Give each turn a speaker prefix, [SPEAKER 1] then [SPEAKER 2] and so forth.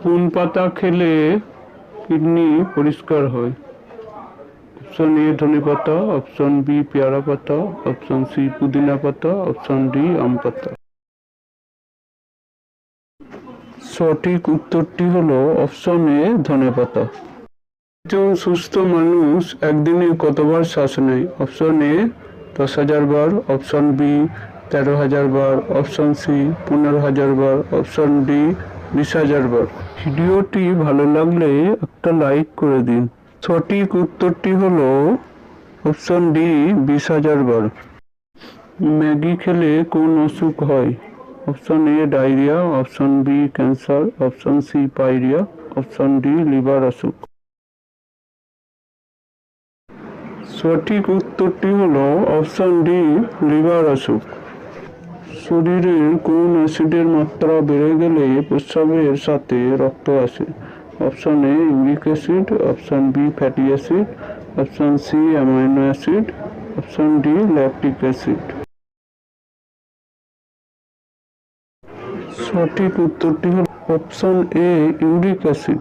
[SPEAKER 1] কোন পাতা খেলে কিডনি পরিষ্কার হয়? অপশন এ ধনে পাতা, অপশন বি পেয়ারা পাতা, অপশন সি পুদিনা পাতা, অপশন ডি আম পাতা। সঠিক উত্তরটি হলো অপশন এ ধনে পাতা। একজন সুস্থ মানুষ একদিনে কতবার শ্বাস নেয়? অপশন এ 10,000 বার, অপশন বি 13,000 বার, অপশন সি 15,000 বার, অপশন ডি 20,000 বার। ভিডিওটি ভালো লাগলে একটা লাইক করে দিন। সঠিক উত্তরটি হলো অপশন ডি 20,000 বার। ম্যাগি খেলে কোন অসুখ হয়? Option A diarrhoea, option B cancer, option C pyorrhoea, option D liver অসুখ। সঠিক উত্তরটি হলো অপশন ডি লিভার অসুখ। শরীরের কোন অ্যাসিডের মাত্রা বেড়ে গেলে প্রস্রাবের সাথে রক্ত আসে? Option A uric acid, option B fatty acid, option C amino acid, option D lactic acid. সঠিক উত্তরটি হল অপশন এ ইউরিক অ্যাসিড।